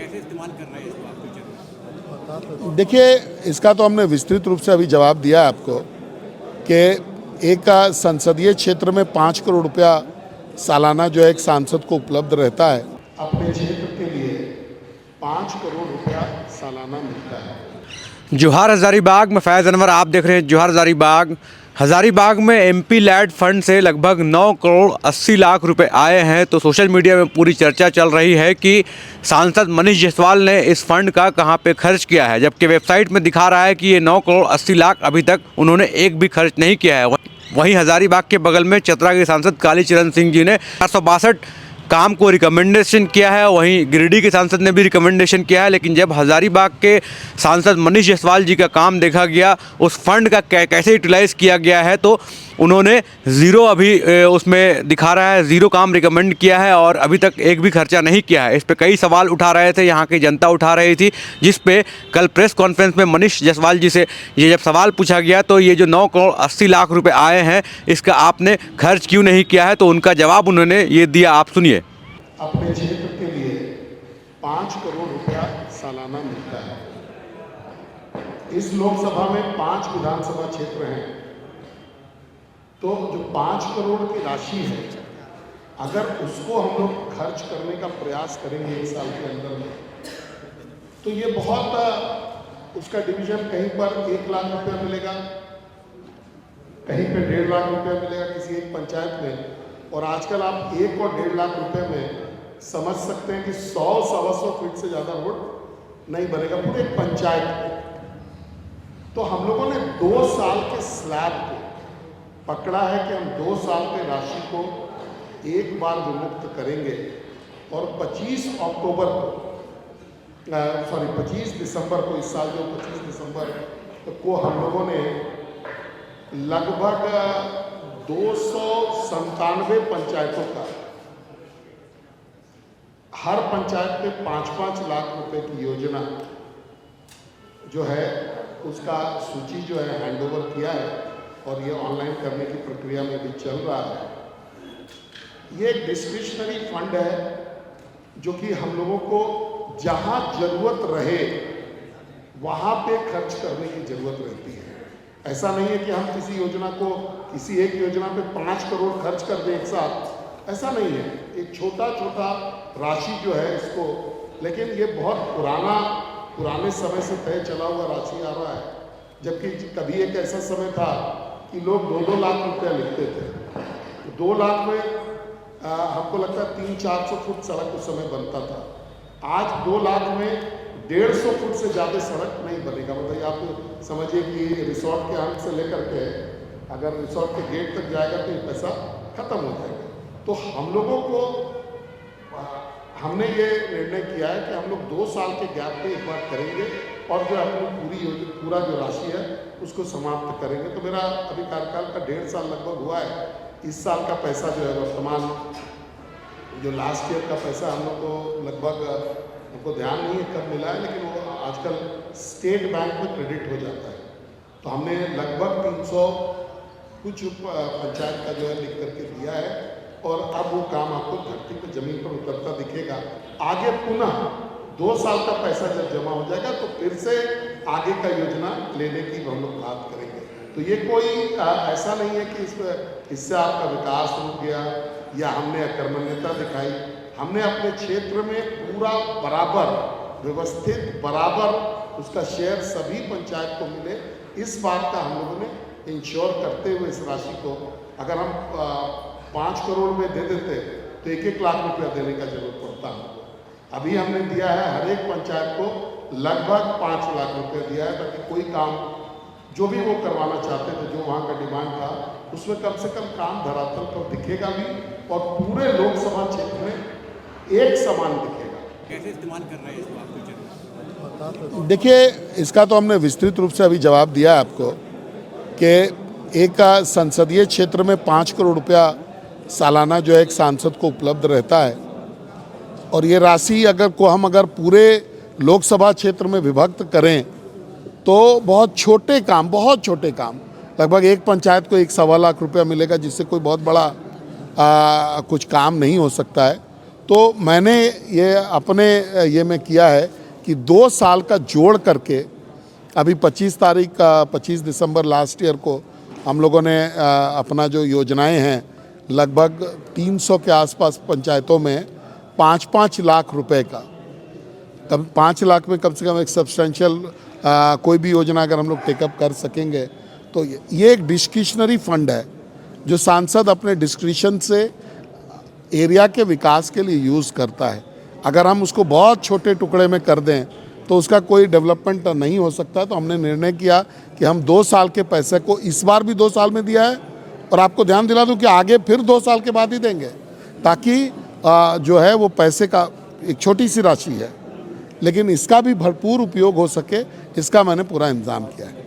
कैसे इस्तेमाल कर रहे हैं इसको आप फ्यूचर में? देखिए, इसका तो हमने विस्तृत रूप से अभी जवाब दिया आपको कि एक संसदीय क्षेत्र में 5 करोड़ रुपया सालाना जो है एक सांसद को उपलब्ध रहता है। अपने क्षेत्र के लिए 5 करोड़ रुपया सालाना मिलता है। जोहार हज़ारीबाग में फैज़ अनवर आप देख रहे हैं जोहार हज़ारीबाग। हज़ारीबाग में एमपी लैड फंड से लगभग 9 करोड़ 80 लाख रुपए आए हैं। तो सोशल मीडिया में पूरी चर्चा चल रही है कि सांसद मनीष जायसवाल ने इस फंड का कहां पे खर्च किया है, जबकि वेबसाइट में दिखा रहा है कि ये 9 करोड़ 80 लाख अभी तक उन्होंने एक भी खर्च नहीं किया है। वहीं हज़ारीबाग के बगल में चतरा के सांसद कालीचरण सिंह जी ने 462 काम को रिकमेंडेशन किया है, वहीं गिरिडीह के सांसद ने भी रिकमेंडेशन किया है। लेकिन जब हज़ारीबाग के सांसद मनीष जायसवाल जी का काम देखा गया, उस फंड का कैसे यूटिलाइज़ किया गया है, तो उन्होंने ज़ीरो अभी उसमें दिखा रहा है, ज़ीरो काम रिकमेंड किया है और अभी तक एक भी खर्चा नहीं किया है। इस पर कई सवाल उठा रहे थे, यहाँ की जनता उठा रही थी, जिस पे कल प्रेस कॉन्फ्रेंस में मनीष जायसवाल जी से ये जब सवाल पूछा गया तो ये जो 9 करोड़ 80 लाख रुपए आए हैं, इसका आपने खर्च क्यों नहीं किया है, तो उनका जवाब उन्होंने ये दिया, आप सुनिए। अपने क्षेत्र के लिए 5 करोड़ रुपया सालाना मिलता है। इस लोकसभा में 5 विधानसभा क्षेत्र हैं, तो जो 5 करोड़ की राशि है, अगर उसको हम लोग खर्च करने का प्रयास करेंगे 1 साल के अंदर में, तो ये बहुत उसका डिवीजन कहीं पर 1 लाख रुपया मिलेगा, कहीं पे 1.5 लाख रुपया मिलेगा किसी एक पंचायत में। और आजकल आप 1 और 1.5 लाख रुपए में समझ सकते हैं कि 100-125 फीट से ज़्यादा रोड नहीं बनेगा पूरे पंचायत में। तो हम लोगों ने 2 साल के स्लैब को पकड़ा है कि हम 2 साल के राशि को एक बार विमुक्त करेंगे और 25 दिसंबर को, इस साल जो 25 दिसंबर को हम लोगों ने लगभग 297 पंचायतों का, हर पंचायत पे 5-5 लाख रुपए की योजना जो है उसका सूची जो है हैंडओवर किया है और ये ऑनलाइन करने की प्रक्रिया में भी चल रहा है। ये डिस्क्रिशनरी फंड है जो कि हम लोगों को जहां जरूरत रहे वहां पे खर्च करने की जरूरत रहती है। ऐसा नहीं है कि हम किसी योजना को, किसी एक योजना पे 5 करोड़ खर्च कर दें एक साथ, ऐसा नहीं है। एक छोटा छोटा राशि जो है इसको, लेकिन ये बहुत पुराने समय से तय चला हुआ राशि आ रहा है। जबकि कभी एक ऐसा समय था कि लोग 2-2 लाख रुपया लिखते थे। 2 लाख में हमको लगता है 300-400 फुट सड़क उस समय बनता था। आज 2 लाख में 150 फुट से ज़्यादा सड़क नहीं बनेगा। मतलब आप समझिए कि रिसोर्ट के अंत से लेकर के अगर रिसोर्ट के गेट तक जाएगा तो ये पैसा खत्म हो जाएगा। तो हम लोगों को, हमने ये निर्णय किया है कि हम लोग 2 साल के गैप पे एक बार करेंगे और जो अपनी पूरा जो राशि है उसको समाप्त करेंगे। तो मेरा अभी कार्यकाल का 1.5 साल लगभग हुआ है। इस साल का पैसा जो है वर्तमान जो लास्ट ईयर का पैसा हम लोग को लगभग, हमको ध्यान नहीं है कब मिला है, लेकिन वो आजकल स्टेट बैंक में क्रेडिट हो जाता है। तो हमने लगभग 300 कुछ पंचायत का जो है लिख करके दिया है और अब वो काम आपको धरती पर जमीन पर उतरता दिखेगा। आगे पुनः 2 साल का पैसा जब जमा हो जाएगा तो फिर से आगे का योजना लेने की हम लोग बात करेंगे। तो ये कोई ऐसा नहीं है कि इससे आपका विकास रुक गया या हमने अकर्मण्यता दिखाई। हमने अपने क्षेत्र में पूरा बराबर व्यवस्थित, बराबर उसका शेयर सभी पंचायत को मिले, इस बात का हम लोगों ने इंश्योर करते हुए इस राशि को, अगर हम 5 करोड़ में दे देते तो 1-1 लाख रुपया देने का जरूरत पड़ता हमको। अभी हमने दिया है हर एक पंचायत को लगभग 5 लाख रुपया दिया है, ताकि कोई काम जो भी वो करवाना चाहते थे, जो वहाँ का डिमांड था, उसमें कम से कम काम धरातल पर दिखेगा भी और पूरे लोकसभा क्षेत्र में एक समान दिखेगा। कैसे इस्तेमाल कर रहे हैं इसको आप फ्यूचर में? देखिए, इसका तो हमने विस्तृत रूप से अभी जवाब दिया आपको कि एक संसदीय क्षेत्र में 5 करोड़ रुपया सालाना जो है एक सांसद को उपलब्ध रहता है और ये राशि अगर पूरे लोकसभा क्षेत्र में विभक्त करें तो बहुत छोटे काम, लगभग एक पंचायत को 1-1.25 लाख रुपया मिलेगा, जिससे कोई बहुत बड़ा कुछ काम नहीं हो सकता है। तो मैंने ये अपने ये में किया है कि 2 साल का जोड़ करके अभी 25 दिसंबर लास्ट ईयर को हम लोगों ने अपना जो योजनाएं हैं लगभग 300 के आसपास पंचायतों में 5-5 लाख रुपए का, कम 5 लाख में कम से कम एक सब्सटेंशियल कोई भी योजना अगर हम लोग टेकअप कर सकेंगे तो ये एक डिस्क्रिशनरी फंड है जो सांसद अपने डिस्क्रिशन से एरिया के विकास के लिए यूज़ करता है। अगर हम उसको बहुत छोटे टुकड़े में कर दें तो उसका कोई डेवलपमेंट नहीं हो सकता। तो हमने निर्णय किया कि हम 2 साल के पैसे को इस बार भी 2 साल में दिया है और आपको ध्यान दिला दूं कि आगे फिर 2 साल के बाद ही देंगे, ताकि जो है वो पैसे का एक छोटी सी राशि है लेकिन इसका भी भरपूर उपयोग हो सके, इसका मैंने पूरा इंतजाम किया है।